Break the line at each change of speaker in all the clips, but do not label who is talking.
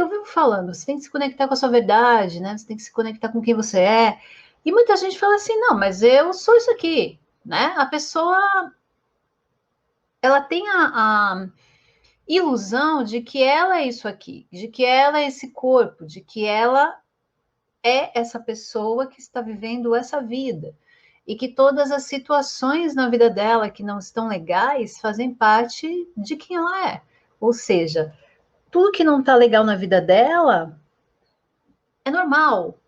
porque eu vivo falando, você tem que se conectar com a sua verdade, né? Você tem que se conectar com quem você é. E muita gente fala assim, não, mas eu sou isso aqui, né? A pessoa, ela tem a ilusão de que ela é isso aqui, de que ela é esse corpo, de que ela é essa pessoa que está vivendo essa vida. E que todas as situações na vida dela que não estão legais fazem parte de quem ela é. Ou seja, tudo que não está legal na vida dela é normal,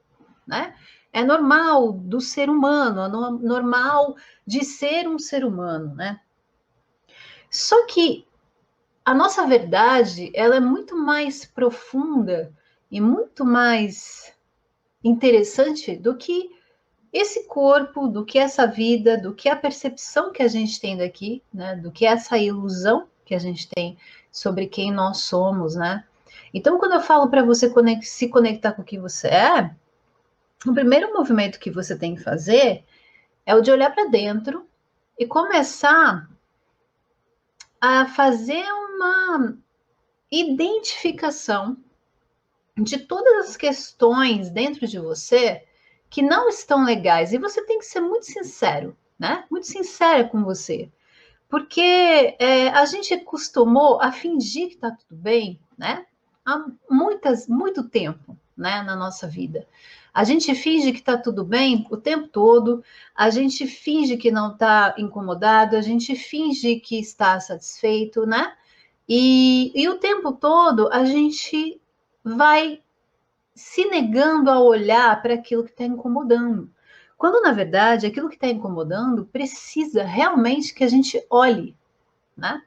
né? É normal do ser humano, é normal de ser um ser humano, né? Só que a nossa verdade, ela é muito mais profunda e muito mais interessante do que esse corpo, do que essa vida, do que a percepção que a gente tem daqui, né? Do que essa ilusão que a gente tem sobre quem nós somos, né? Então, quando eu falo para você se conectar com o que você é, o primeiro movimento que você tem que fazer é o de olhar para dentro e começar a fazer uma identificação de todas as questões dentro de você que não estão legais. E você tem que ser muito sincero, né? Muito sincera com você. Porque a gente acostumou a fingir que está tudo bem, né? Há muito tempo, né, na nossa vida. A gente finge que está tudo bem o tempo todo, a gente finge que não está incomodado, a gente finge que está satisfeito, né? E o tempo todo a gente vai se negando a olhar para aquilo que está incomodando. Quando, na verdade, aquilo que está incomodando precisa realmente que a gente olhe, né?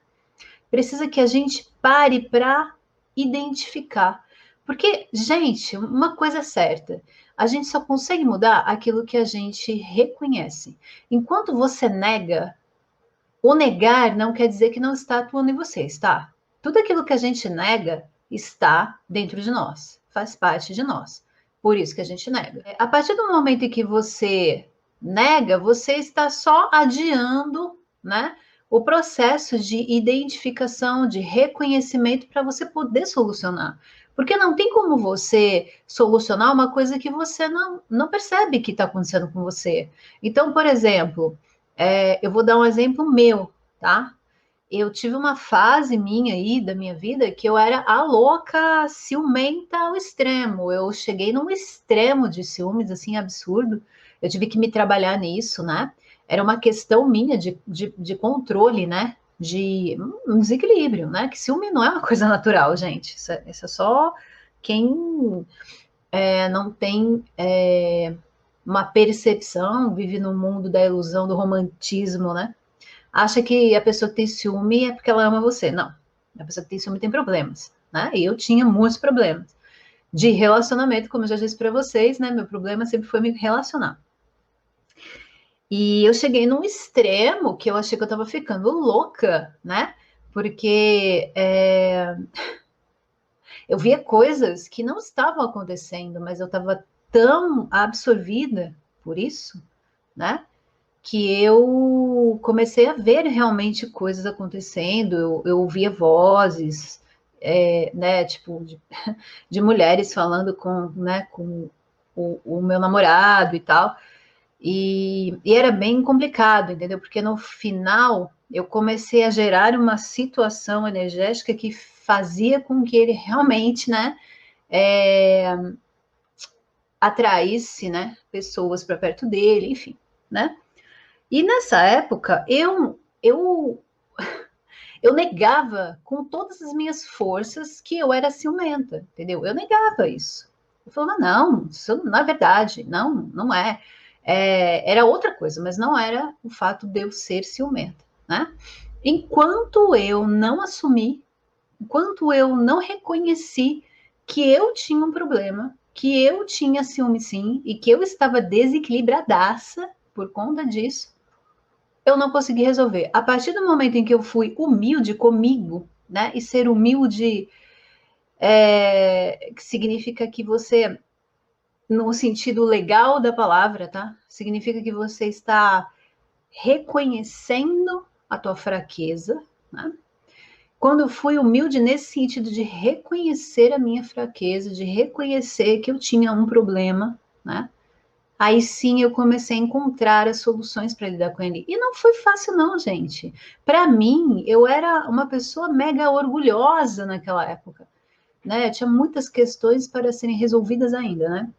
Precisa que a gente pare para identificar. Porque, gente, uma coisa é certa, a gente só consegue mudar aquilo que a gente reconhece. Enquanto você nega, o negar não quer dizer que não está atuando em você, está? Tudo aquilo que a gente nega está dentro de nós, faz parte de nós. Por isso que a gente nega. A partir do momento em que você nega, você está só adiando, né, o processo de identificação, de reconhecimento para você poder solucionar. Porque não tem como você solucionar uma coisa que você não percebe que está acontecendo com você. Então, por exemplo, eu vou dar um exemplo meu, tá? Eu tive uma fase minha aí da minha vida que eu era a louca ciumenta ao extremo. Eu cheguei num extremo de ciúmes, assim, absurdo. Eu tive que me trabalhar nisso, né? Era uma questão minha de controle, né? De um desequilíbrio, né? Que ciúme não é uma coisa natural, gente. Isso é só quem não tem uma percepção, vive no mundo da ilusão, do romantismo, né? Acha que a pessoa que tem ciúme é porque ela ama você. Não. A pessoa que tem ciúme tem problemas, né? E eu tinha muitos problemas de relacionamento, como eu já disse para vocês, né? Meu problema sempre foi me relacionar. E eu cheguei num extremo que eu achei que eu estava ficando louca, né? Porque eu via coisas que não estavam acontecendo, mas eu estava tão absorvida por isso, né? Que eu comecei a ver realmente coisas acontecendo, eu ouvia vozes, né, tipo, de mulheres falando com o meu namorado e tal, e era bem complicado, entendeu? Porque no final eu comecei a gerar uma situação energética que fazia com que ele realmente, né, atraísse, né, pessoas para perto dele, enfim, né? E nessa época, eu negava com todas as minhas forças que eu era ciumenta, entendeu? Eu negava isso. Eu falava, não, isso não é verdade, não é. Era outra coisa, mas não era o fato de eu ser ciumenta, né? Enquanto eu não assumi, enquanto eu não reconheci que eu tinha um problema, que eu tinha ciúme sim, e que eu estava desequilibradaça por conta disso, eu não consegui resolver. A partir do momento em que eu fui humilde comigo, né? E ser humilde que significa que você, no sentido legal da palavra, tá? Significa que você está reconhecendo a tua fraqueza, né? quando eu fui humilde nesse sentido de reconhecer a minha fraqueza, de reconhecer que eu tinha um problema, né? Aí sim eu comecei a encontrar as soluções para lidar com ele. E não foi fácil, não, gente. Para mim, eu era uma pessoa mega orgulhosa naquela época, né? Eu tinha muitas questões para serem resolvidas ainda, né?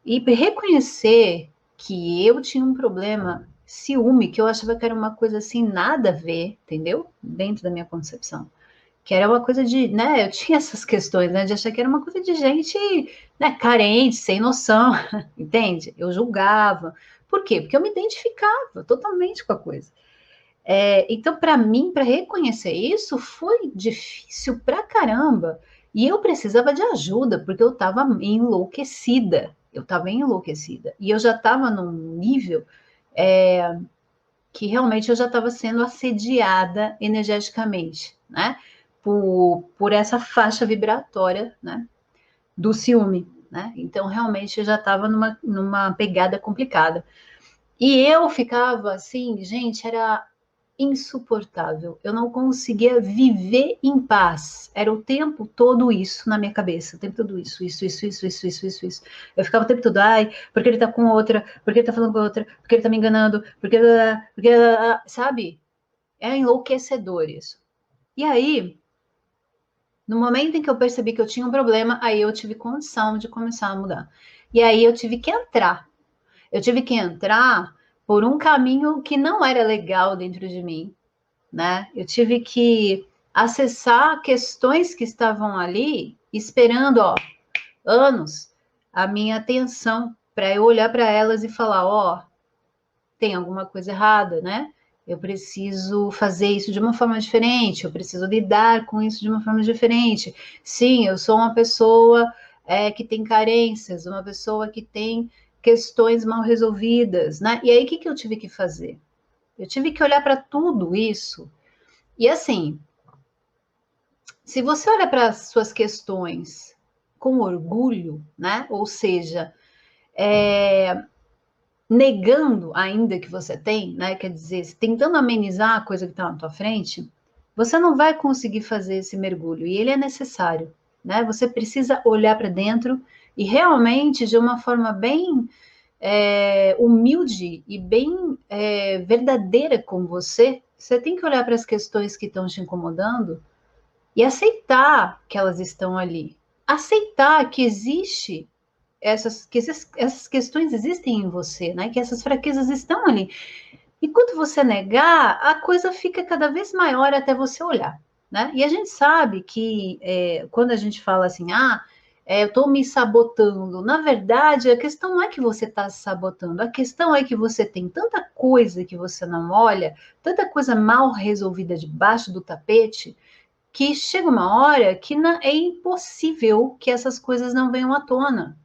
E reconhecer que eu tinha um problema, ciúme, que eu achava que era uma coisa assim, nada a ver, entendeu? Dentro da minha concepção. Que era uma coisa de, né? Eu tinha essas questões, né? De achar que era uma coisa de gente, né, carente, sem noção, entende? Eu julgava. Por quê? Porque eu me identificava totalmente com a coisa. Então, para mim, para reconhecer isso, foi difícil pra caramba. E eu precisava de ajuda, porque eu estava enlouquecida. Eu estava enlouquecida. E eu já estava num nível que realmente eu já estava sendo assediada energeticamente, né? Por essa faixa vibratória, né? Do ciúme, né? Então, realmente, eu já estava numa pegada complicada. E eu ficava assim, gente, era insuportável. Eu não conseguia viver em paz. Era o tempo todo isso na minha cabeça, o tempo todo isso. Eu ficava o tempo todo, ai, porque ele tá com outra, porque ele tá falando com outra, porque ele tá me enganando, porque sabe? É enlouquecedor isso. E aí, no momento em que eu percebi que eu tinha um problema, aí eu tive condição de começar a mudar. E aí eu tive que entrar. Eu tive que entrar por um caminho que não era legal dentro de mim, né? Eu tive que acessar questões que estavam ali, esperando, ó, anos, a minha atenção, para eu olhar para elas e falar, ó, tem alguma coisa errada, né? Eu preciso fazer isso de uma forma diferente, eu preciso lidar com isso de uma forma diferente. Sim, eu sou uma pessoa que tem carências, uma pessoa que tem questões mal resolvidas, né? E aí, o que, que eu tive que fazer? Eu tive que olhar para tudo isso. E assim, se você olha para as suas questões com orgulho, né? Ou seja, negando ainda que você tem, né? Quer dizer, tentando amenizar a coisa que está na tua frente, você não vai conseguir fazer esse mergulho. E ele é necessário, né? Você precisa olhar para dentro e realmente, de uma forma bem humilde e bem verdadeira com você, você tem que olhar para as questões que estão te incomodando e aceitar que elas estão ali. Aceitar que existe essas questões existem em você, né? Que essas fraquezas estão ali. E quando você negar, a coisa fica cada vez maior até você olhar, né? E a gente sabe que quando a gente fala assim, eu estou me sabotando, na verdade, a questão não é que você está se sabotando, a questão é que você tem tanta coisa que você não olha, tanta coisa mal resolvida debaixo do tapete, que chega uma hora que é impossível que essas coisas não venham à tona.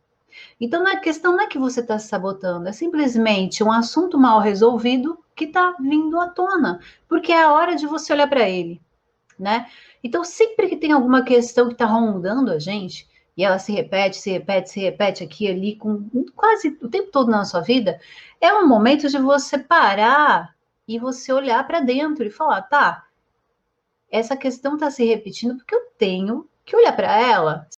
Então, a questão não é que você está se sabotando, é simplesmente um assunto mal resolvido que está vindo à tona, porque é a hora de você olhar para ele, né? Então, sempre que tem alguma questão que está rondando a gente, e ela se repete aqui e ali, com quase o tempo todo na sua vida, é um momento de você parar e você olhar para dentro e falar, tá, essa questão está se repetindo porque eu tenho que olhar para ela.